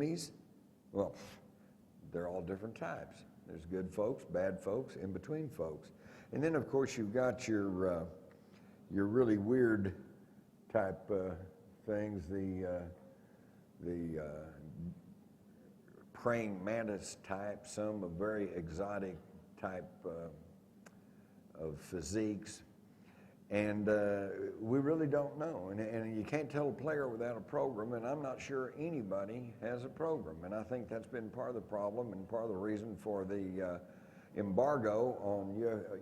enemies? Well, they're all different types. There's good folks, bad folks, in between folks. And then, of course, you've got your really weird type things, the praying mantis type, some a very exotic type of physiques. And we really don't know. And you can't tell a player without a program, and I'm not sure anybody has a program. And I think that's been part of the problem and part of the reason for the embargo on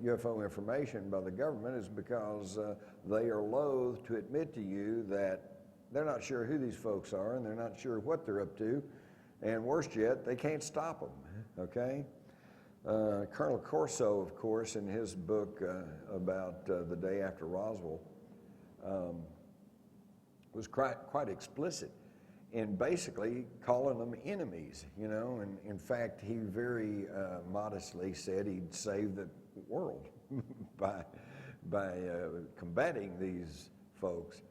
UFO information by the government is because they are loath to admit to you that they're not sure who these folks are and they're not sure what they're up to. And worse yet, they can't stop them, okay? Colonel Corso, of course, in his book about the day after Roswell, was quite explicit in basically calling them enemies, you know, and in fact, he very modestly said he'd save the world by combating these folks.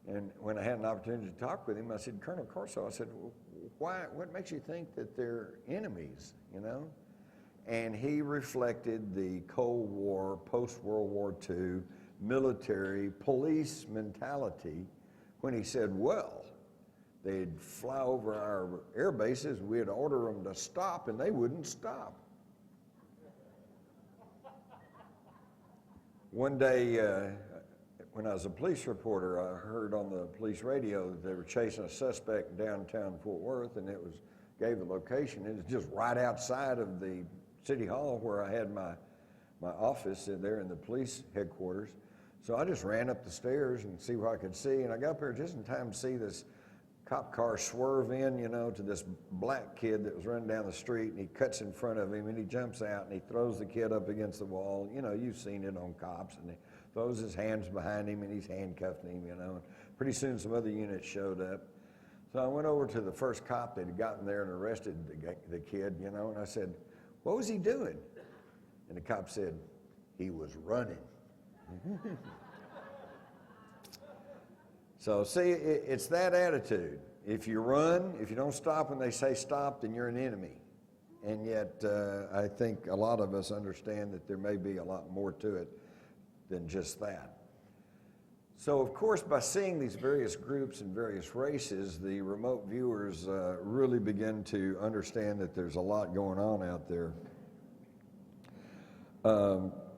And when I had an opportunity to talk with him, I said, Colonel Corso, I said, what makes you think that they're enemies, you know? And he reflected the Cold War, post-World War II, military, police mentality when he said, well, they'd fly over our air bases, we'd order them to stop, and they wouldn't stop. One day, when I was a police reporter, I heard on the police radio that they were chasing a suspect in downtown Fort Worth, and gave the location. It was just right outside of the City Hall where I had my office there in the police headquarters. So I just ran up the stairs and see what I could see, and I got up there just in time to see this cop car swerve in, you know, to this black kid that was running down the street, and he cuts in front of him, and he jumps out, and he throws the kid up against the wall. You know, you've seen it on cops, and he throws his hands behind him, and he's handcuffing him, you know. And pretty soon some other units showed up. So I went over to the first cop that had gotten there and arrested the kid, you know, and I said, what was he doing? And the cop said, he was running. So see, it's that attitude. If you run, if you don't stop when they say stop, then you're an enemy. And yet, I think a lot of us understand that there may be a lot more to it than just that. So, of course, by seeing these various groups and various races, the remote viewers really begin to understand that there's a lot going on out there.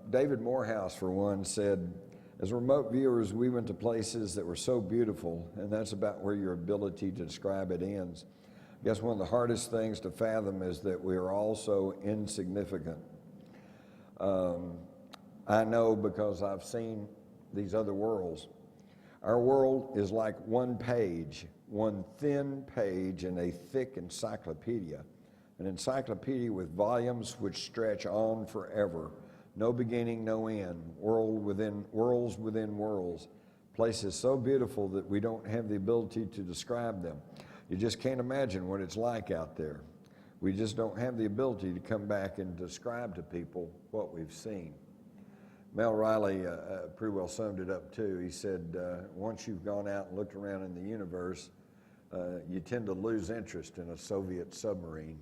David Morehouse, for one, said, as remote viewers, we went to places that were so beautiful, and that's about where your ability to describe it ends. I guess one of the hardest things to fathom is that we are all so insignificant. I know because I've seen these other worlds. Our world is like one page, one thin page in a thick encyclopedia, an encyclopedia with volumes which stretch on forever. No beginning, no end, worlds within worlds, places so beautiful that we don't have the ability to describe them. You just can't imagine what it's like out there. We just don't have the ability to come back and describe to people what we've seen. Mel Riley pretty well summed it up too. He said, once you've gone out and looked around in the universe, you tend to lose interest in a Soviet submarine.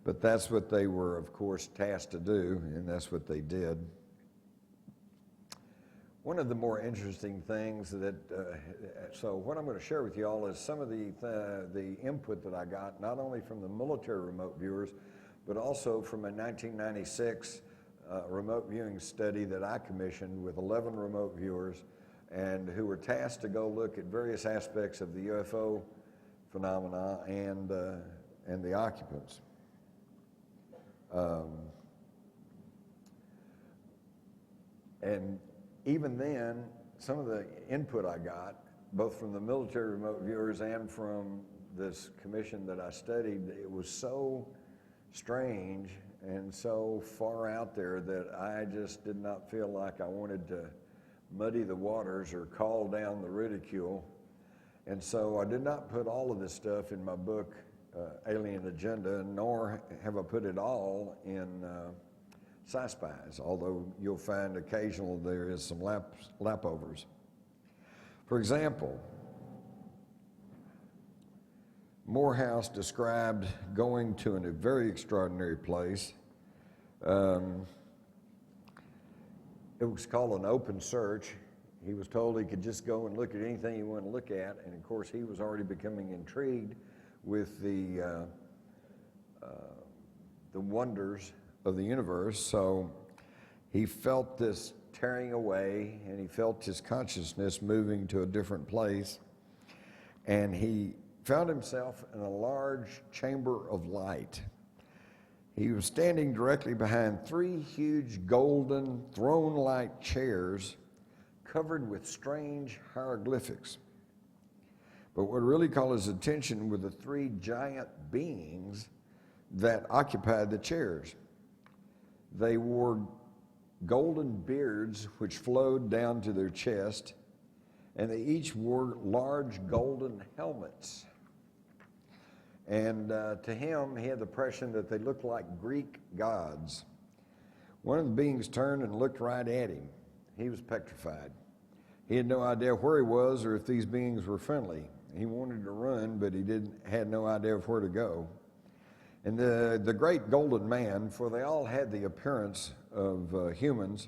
But that's what they were, of course, tasked to do, and that's what they did. One of the more interesting things that, so what I'm going to share with you all is some of the input that I got, not only from the military remote viewers, but also from a 1996 remote viewing study that I commissioned with 11 remote viewers, and who were tasked to go look at various aspects of the UFO phenomena and the occupants. And even then, some of the input I got, both from the military remote viewers and from this commission that I studied, it was so strange and so far out there that I just did not feel like I wanted to muddy the waters or call down the ridicule. And so I did not put all of this stuff in my book, Alien Agenda, nor have I put it all in Spies, although you'll find occasionally there is some lapovers. For example, Morehouse described going to a very extraordinary place. It was called an open search. He was told he could just go and look at anything he wanted to look at, and of course he was already becoming intrigued with the wonders of the universe. So he felt this tearing away, and he felt his consciousness moving to a different place, and he found himself in a large chamber of light. He was standing directly behind 3 huge golden throne-like chairs covered with strange hieroglyphics. But what really caught his attention were the 3 giant beings that occupied the chairs. They wore golden beards which flowed down to their chest, and they each wore large golden helmets. And to him, he had the impression that they looked like Greek gods. One of the beings turned and looked right at him. He was petrified. He had no idea where he was or if these beings were friendly. He wanted to run, but he had no idea of where to go. And the great golden man, for they all had the appearance of humans,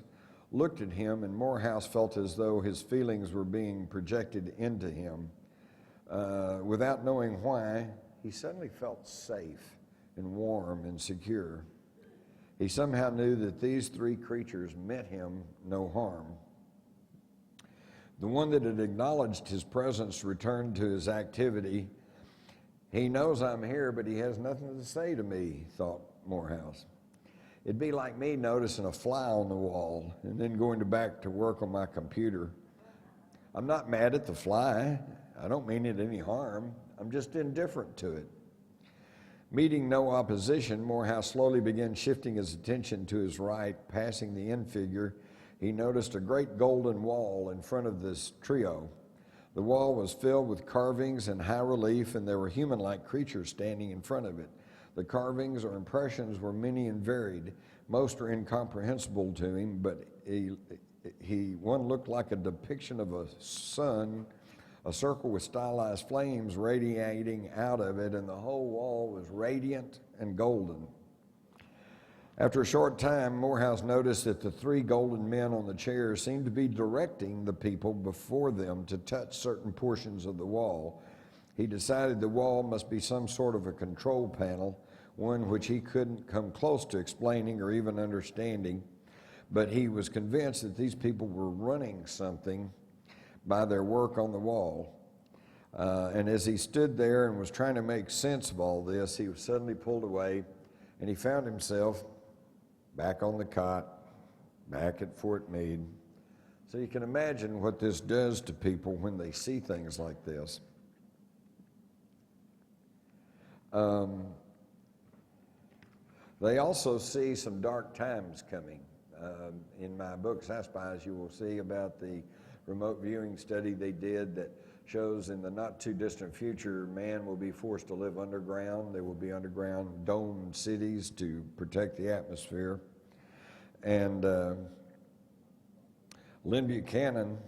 looked at him, and Morehouse felt as though his feelings were being projected into him. Without knowing why, he suddenly felt safe and warm and secure. He somehow knew that these 3 creatures meant him no harm. The one that had acknowledged his presence returned to his activity. He knows I'm here, but he has nothing to say to me, thought Morehouse. It'd be like me noticing a fly on the wall and then going back to work on my computer. I'm not mad at the fly. I don't mean it any harm. I'm just indifferent to it. Meeting no opposition, Morehouse slowly began shifting his attention to his right. Passing the end figure, he noticed a great golden wall in front of this trio. The wall was filled with carvings in high relief, and there were human-like creatures standing in front of it. The carvings or impressions were many and varied. Most are incomprehensible to him, but one looked like a depiction of a sun, a circle with stylized flames radiating out of it, and the whole wall was radiant and golden. After a short time, Morehouse noticed that the 3 golden men on the chairs seemed to be directing the people before them to touch certain portions of the wall. He decided the wall must be some sort of a control panel, one which he couldn't come close to explaining or even understanding, but he was convinced that these people were running something by their work on the wall. And as he stood there and was trying to make sense of all this, he was suddenly pulled away, and he found himself back on the cot, back at Fort Meade. So you can imagine what this does to people when they see things like this. They also see some dark times coming. In my book, Spies, you will see about the remote viewing study they did that shows in the not too distant future, man will be forced to live underground. There will be underground domed cities to protect the atmosphere. And Lynn Buchanan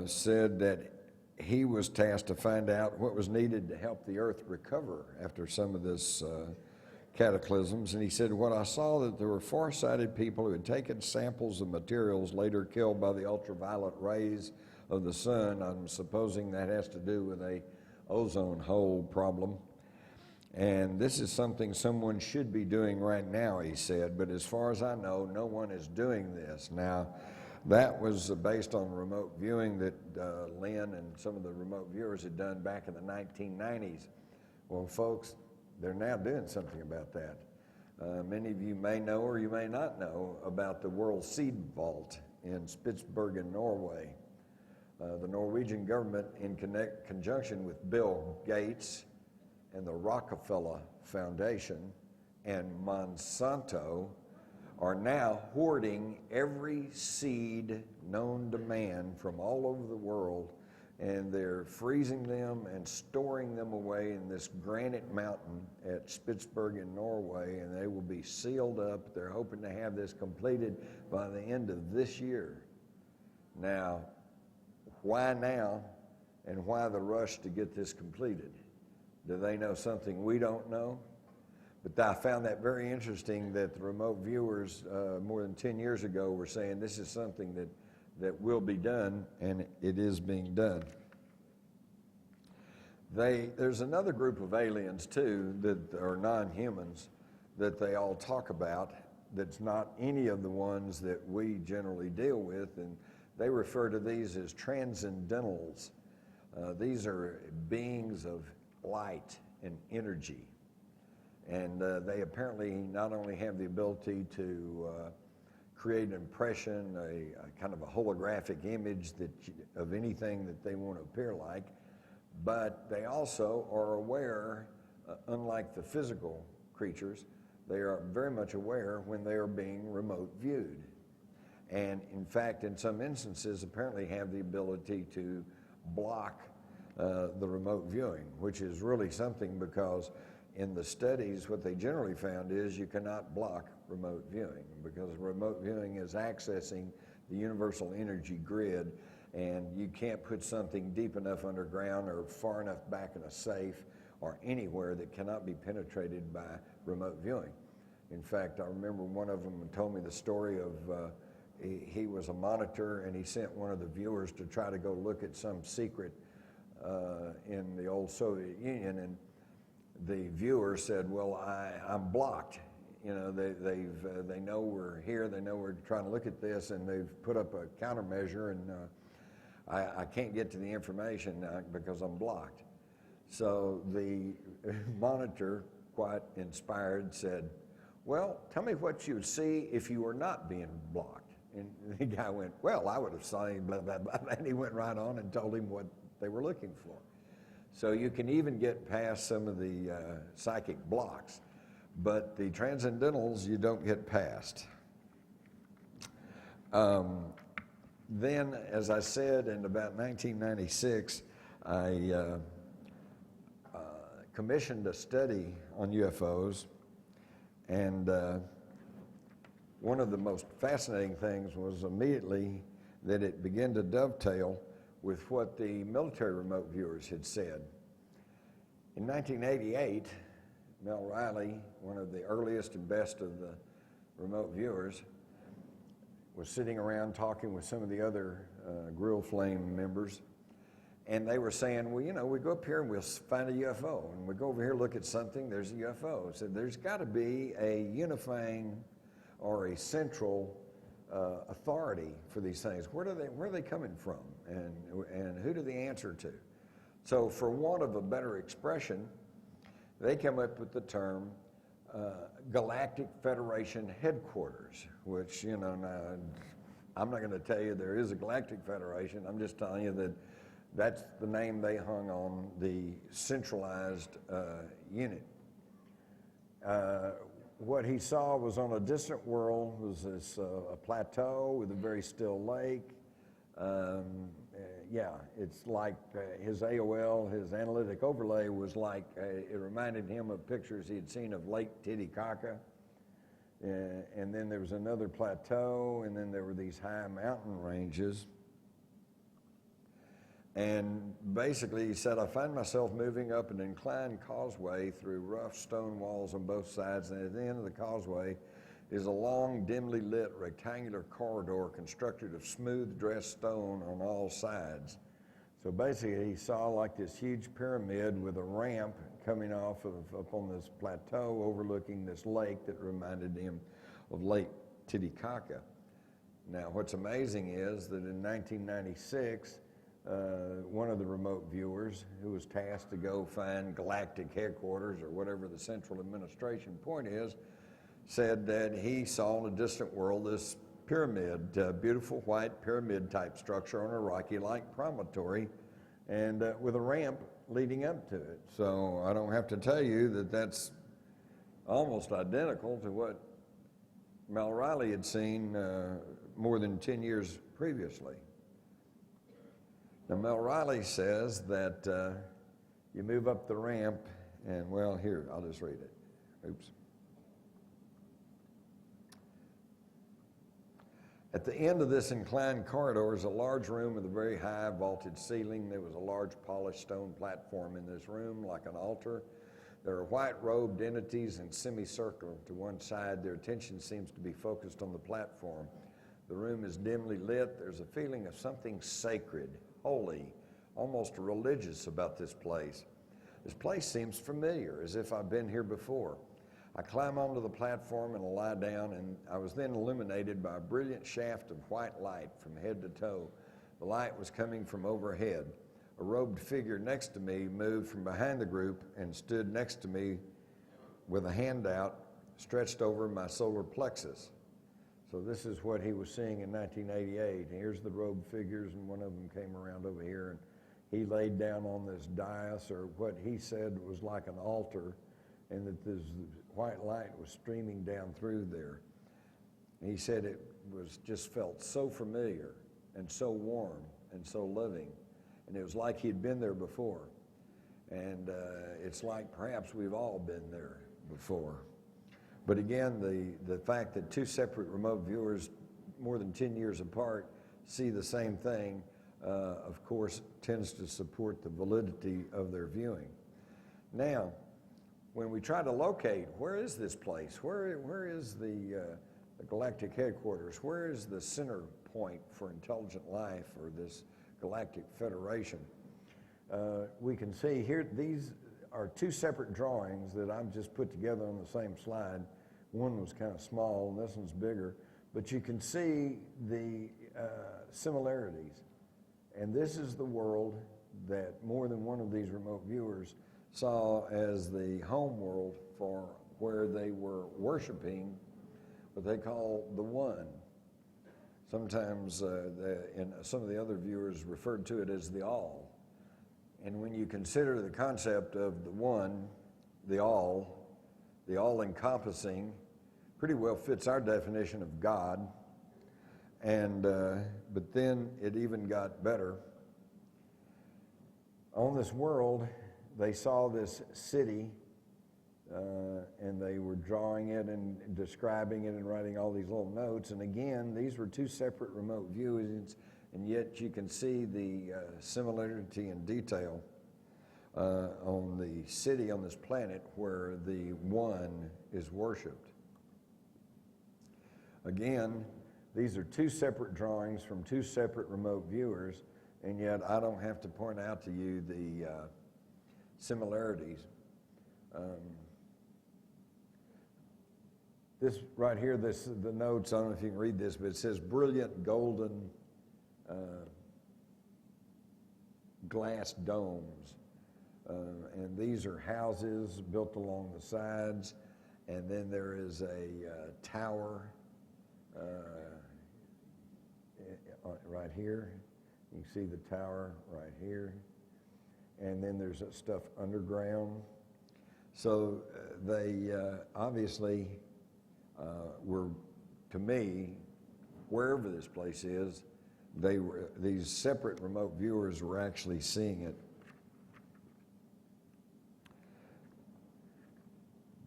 said that he was tasked to find out what was needed to help the earth recover after some of this cataclysms. And he said, what I saw that there were far-sighted people who had taken samples of materials later killed by the ultraviolet rays of the sun. I'm supposing that has to do with a ozone hole problem. And this is something someone should be doing right now, he said, but as far as I know, no one is doing this. Now, that was based on remote viewing that Lynn and some of the remote viewers had done back in the 1990s. Well, folks, they're now doing something about that. Many of you may know or you may not know about the World Seed Vault in Spitsbergen, Norway. The Norwegian government, in conjunction with Bill Gates and the Rockefeller Foundation and Monsanto, are now hoarding every seed known to man from all over the world, and they're freezing them and storing them away in this granite mountain at Spitsbergen, Norway, and they will be sealed up. They're hoping to have this completed by the end of this year. Now, why now, and why the rush to get this completed? Do they know something we don't know? But I found that very interesting that the remote viewers more than 10 years ago were saying this is something that will be done, and it is being done. There's another group of aliens too that are non-humans that they all talk about that's not any of the ones that we generally deal with, and they refer to these as transcendentals. These are beings of light and energy. And they apparently not only have the ability to create an impression, a kind of a holographic image of anything that they want to appear like, but they also are aware, unlike the physical creatures, they are very much aware when they are being remote viewed. And in fact, in some instances, apparently have the ability to block the remote viewing, which is really something because in the studies, what they generally found is you cannot block remote viewing because remote viewing is accessing the universal energy grid, and you can't put something deep enough underground or far enough back in a safe or anywhere that cannot be penetrated by remote viewing. In fact, I remember one of them told me the story of he was a monitor and he sent one of the viewers to try to go look at some secret in the old Soviet Union, and the viewer said, well, I'm blocked. You know, they know we're here, they know we're trying to look at this, and they've put up a countermeasure, and I can't get to the information because I'm blocked. So the monitor, quite inspired, said, well, tell me what you would see if you were not being blocked. And the guy went, well, I would have seen blah, blah, blah, and he went right on and told him what they were looking for. So you can even get past some of the psychic blocks, but the transcendentals you don't get past. Then, as I said, in about 1996, I commissioned a study on UFOs, and one of the most fascinating things was immediately that it began to dovetail with what the military remote viewers had said. In 1988, Mel Riley, one of the earliest and best of the remote viewers, was sitting around talking with some of the other Grill Flame members, and they were saying, well, you know, we go up here and we'll find a UFO, and we go over here, look at something, there's a UFO. So there's got to be a unifying or a central authority for these things. Where are they coming from, and who do they answer to? So for want of a better expression, they came up with the term Galactic Federation Headquarters, which, you know, now, I'm not going to tell you there is a Galactic Federation. I'm just telling you that that's the name they hung on the centralized unit. What he saw was on a distant world was this a plateau with a very still lake. Yeah, it's like his AOL, his analytic overlay was like, it reminded him of pictures he had seen of Lake Titicaca. And then there was another plateau, and then there were these high mountain ranges. And basically, he said, I find myself moving up an inclined causeway through rough stone walls on both sides, and at the end of the causeway is a long, dimly lit rectangular corridor constructed of smooth dressed stone on all sides. So basically, he saw like this huge pyramid with a ramp coming off of up on this plateau overlooking this lake that reminded him of Lake Titicaca. Now, what's amazing is that in 1996, one of the remote viewers who was tasked to go find galactic headquarters or whatever the central administration point is, said that he saw in a distant world this pyramid, beautiful white pyramid type structure on a rocky-like promontory, and with a ramp leading up to it. So I don't have to tell you that that's almost identical to what Mel Riley had seen more than 10 years previously. Now, Mel Riley says that you move up the ramp, and well, here, I'll just read it. Oops. At the end of this inclined corridor is a large room with a very high vaulted ceiling. There was a large polished stone platform in this room, like an altar. There are white-robed entities in semicircle to one side. Their attention seems to be focused on the platform. The room is dimly lit. There's a feeling of something sacred, holy, almost religious about this place. This place seems familiar, as if I've been here before. I climb onto the platform and lie down, and I was then illuminated by a brilliant shaft of white light from head to toe. The light was coming from overhead. A robed figure next to me moved from behind the group and stood next to me with a hand out stretched over my solar plexus. So this is what he was seeing in 1988. Here's the robed figures, and one of them came around over here, and he laid down on this dais, or what he said was like an altar, and that this white light was streaming down through there. And he said it was just felt so familiar and so warm and so loving. And it was like he'd been there before. And it's like perhaps we've all been there before. But again, the fact that two separate remote viewers, more than 10 years apart, see the same thing, of course, tends to support the validity of their viewing. Now, when we try to locate, where is this place? Where is the galactic headquarters? Where is the center point for intelligent life, or this galactic federation? We can see here, these are two separate drawings that I've just put together on the same slide. One was kind of small, and this one's bigger, but you can see the similarities. And this is the world that more than one of these remote viewers saw as the home world for where they were worshiping what they call the One. Sometimes and some of the other viewers referred to it as the All. And when you consider the concept of the One, the all-encompassing, pretty well fits our definition of God. And but then it even got better. On this world, they saw this city, and they were drawing it and describing it and writing all these little notes. And again, these were two separate remote views, and yet you can see the similarity and detail on the city on this planet where the One is worshipped. Again, these are two separate drawings from two separate remote viewers, and yet I don't have to point out to you the similarities. This right here, the notes, I don't know if you can read this, but it says brilliant golden glass domes. And these are houses built along the sides, and then there is a tower right here. You can see the tower right here. And then there's stuff underground. So they obviously were, to me, wherever this place is, these separate remote viewers were actually seeing it.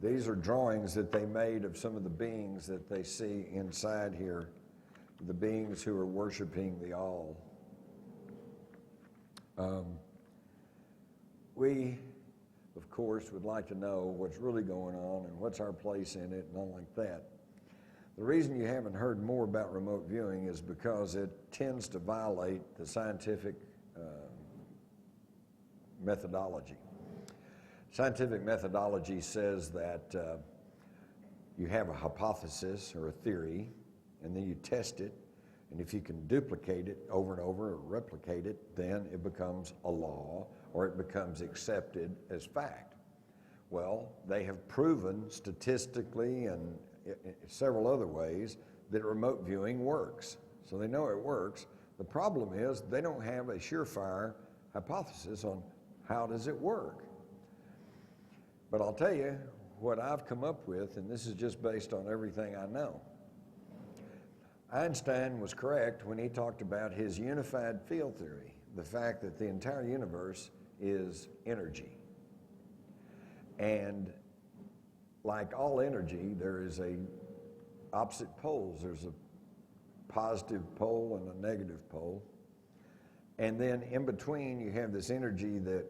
These are drawings that they made of some of the beings that they see inside here, the beings who are worshiping the All. We, of course, would like to know what's really going on and what's our place in it and all like that. The reason you haven't heard more about remote viewing is because it tends to violate the scientific methodology. Scientific methodology says that you have a hypothesis or a theory, and then you test it, and if you can duplicate it over and over or replicate it, then it becomes a law or it becomes accepted as fact. Well, they have proven statistically and several other ways that remote viewing works. So they know it works. The problem is they don't have a surefire hypothesis on how does it work. But I'll tell you what I've come up with, and this is just based on everything I know. Einstein was correct when he talked about his unified field theory, the fact that the entire universe is energy. And like all energy, there is a opposite poles. There's a positive pole and a negative pole. And then in between, you have this energy that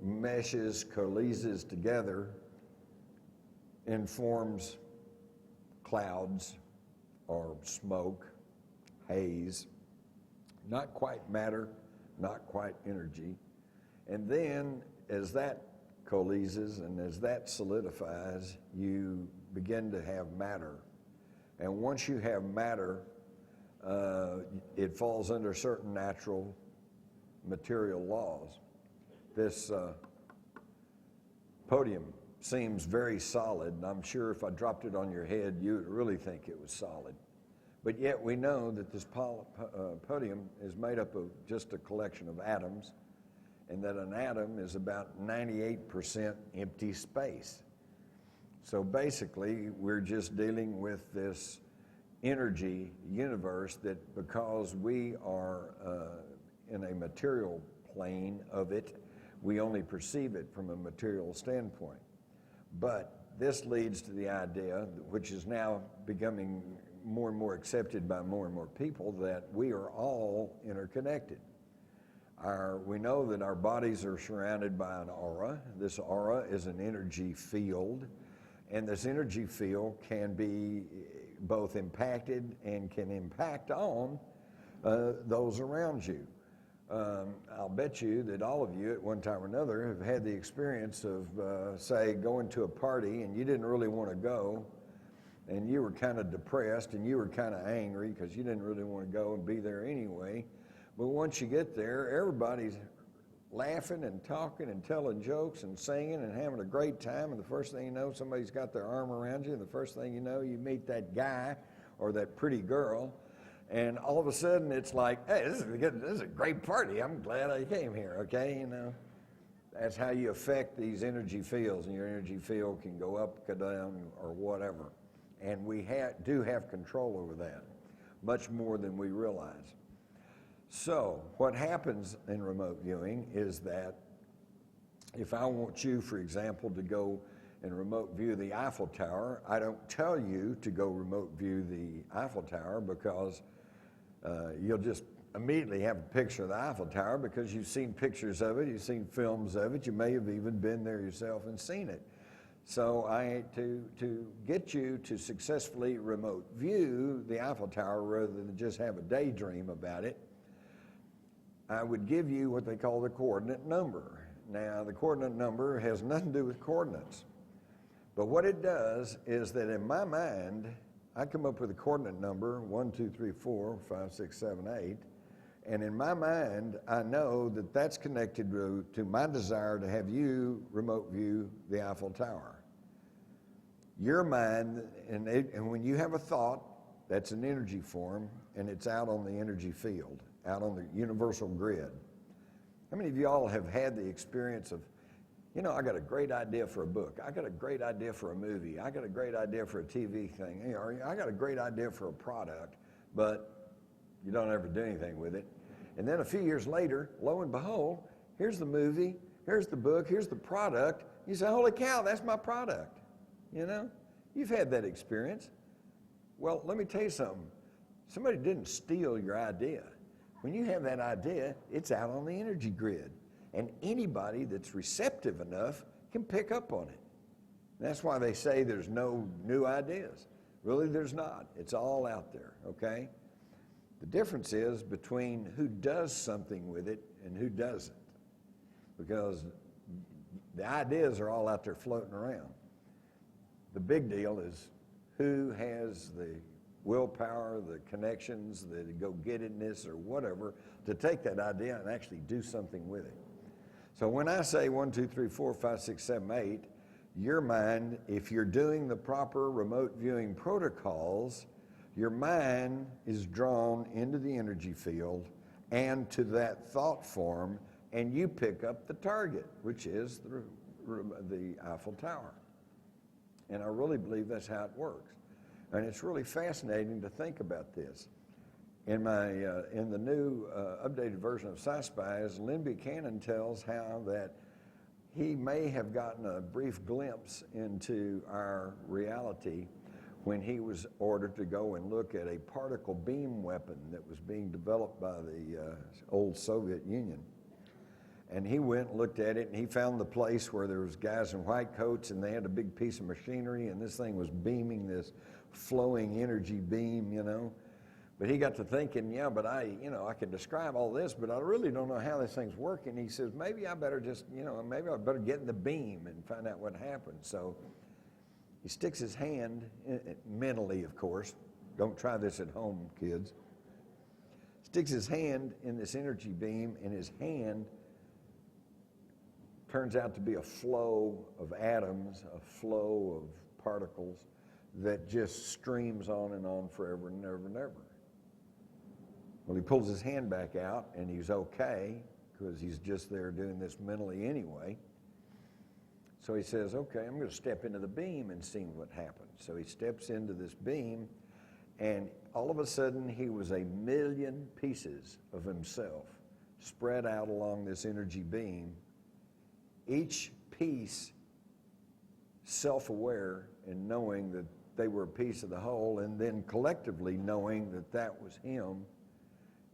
meshes, coalesces together and forms clouds or smoke, haze, not quite matter, not quite energy. And then as that coalesces and as that solidifies, you begin to have matter. And once you have matter, it falls under certain natural material laws. This podium seems very solid, and I'm sure if I dropped it on your head, you would really think it was solid. But yet we know that this podium is made up of just a collection of atoms, and that an atom is about 98% empty space. So basically, we're just dealing with this energy universe that, because we are in a material plane of it, we only perceive it from a material standpoint. But this leads to the idea, which is now becoming more and more accepted by more and more people, that we are all interconnected. We know that our bodies are surrounded by an aura. This aura is an energy field, and this energy field can be both impacted and can impact on those around you. I'll bet you that all of you at one time or another have had the experience of, say, going to a party and you didn't really want to go, and you were kind of depressed and you were kind of angry because you didn't really want to go and be there anyway. But once you get there, everybody's laughing and talking and telling jokes and singing and having a great time, and the first thing you know, somebody's got their arm around you, and the first thing you know, you meet that guy or that pretty girl, and all of a sudden it's like, hey, this is a great party. I'm glad I came here, okay? You know, that's how you affect these energy fields, and your energy field can go up, go down, or whatever. And we do have control over that, much more than we realize. So what happens in remote viewing is that if I want you, for example, to go and remote view the Eiffel Tower, I don't tell you to go remote view the Eiffel Tower because you'll just immediately have a picture of the Eiffel Tower because you've seen pictures of it, you've seen films of it, you may have even been there yourself and seen it. So to get you to successfully remote view the Eiffel Tower rather than just have a daydream about it, I would give you what they call the coordinate number. Now, the coordinate number has nothing to do with coordinates. But what it does is that in my mind, I come up with a coordinate number, 1, 2, 3, 4, 5, 6, 7, 8. And in my mind, I know that that's connected to my desire to have you remote view the Eiffel Tower. Your mind, and when you have a thought, that's an energy form, and it's out on the energy field, out on the universal grid. How many of y'all have had the experience of, you know, I got a great idea for a book, I got a great idea for a movie, I got a great idea for a TV thing, you know, I got a great idea for a product, but you don't ever do anything with it. And then a few years later, lo and behold, here's the movie, here's the book, here's the product. You say, holy cow, that's my product. You know, you've had that experience. Well, let me tell you something. Somebody didn't steal your idea. When you have that idea, it's out on the energy grid. And anybody that's receptive enough can pick up on it. That's why they say there's no new ideas. Really, there's not. It's all out there, okay? The difference is between who does something with it and who doesn't. Because the ideas are all out there floating around. The big deal is who has the willpower, the connections, the go-gettedness or whatever to take that idea and actually do something with it. So when I say 1, 2, 3, 4, 5, 6, 7, 8, your mind, if you're doing the proper remote viewing protocols, your mind is drawn into the energy field and to that thought form, and you pick up the target, which is the Eiffel Tower. And I really believe that's how it works. And it's really fascinating to think about this. In the new updated version of Spies, Lynn Buchanan tells how that he may have gotten a brief glimpse into our reality when he was ordered to go and look at a particle beam weapon that was being developed by the old Soviet Union. And he went and looked at it, and he found the place where there was guys in white coats, and they had a big piece of machinery, and this thing was beaming this flowing energy beam, you know. But he got to thinking, yeah, but I can describe all this, but I really don't know how this thing's working. He says, maybe I better just, maybe I better get in the beam and find out what happened. So he sticks his hand, mentally, of course. Don't try this at home, kids. Sticks his hand in this energy beam, and his hand turns out to be a flow of atoms, a flow of particles that just streams on and on forever and ever and ever. Well, he pulls his hand back out, and he's okay, because he's just there doing this mentally anyway. So he says, okay, I'm going to step into the beam and see what happens. So he steps into this beam, and all of a sudden, he was 1,000,000 pieces of himself spread out along this energy beam, each piece self-aware and knowing that they were a piece of the whole, and then collectively knowing that that was him,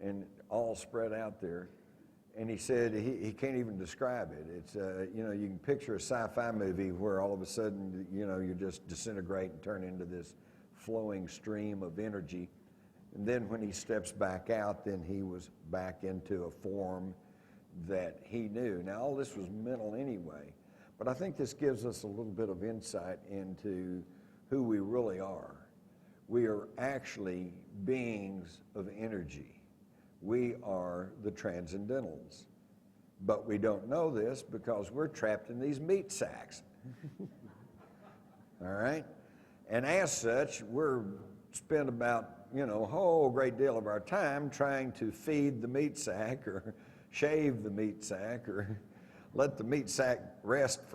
and all spread out there. And he said he can't even describe it. It's, you can picture a sci-fi movie where all of a sudden, you just disintegrate and turn into this flowing stream of energy. And then when he steps back out, then he was back into a form that he knew. Now, all this was mental anyway, but I think this gives us a little bit of insight into who we really are. We are actually beings of energy. We are the transcendentals, but we don't know this because we're trapped in these meat sacks. All right? And as such, we're spend about, a whole great deal of our time trying to feed the meat sack or shave the meat sack or let the meat sack rest for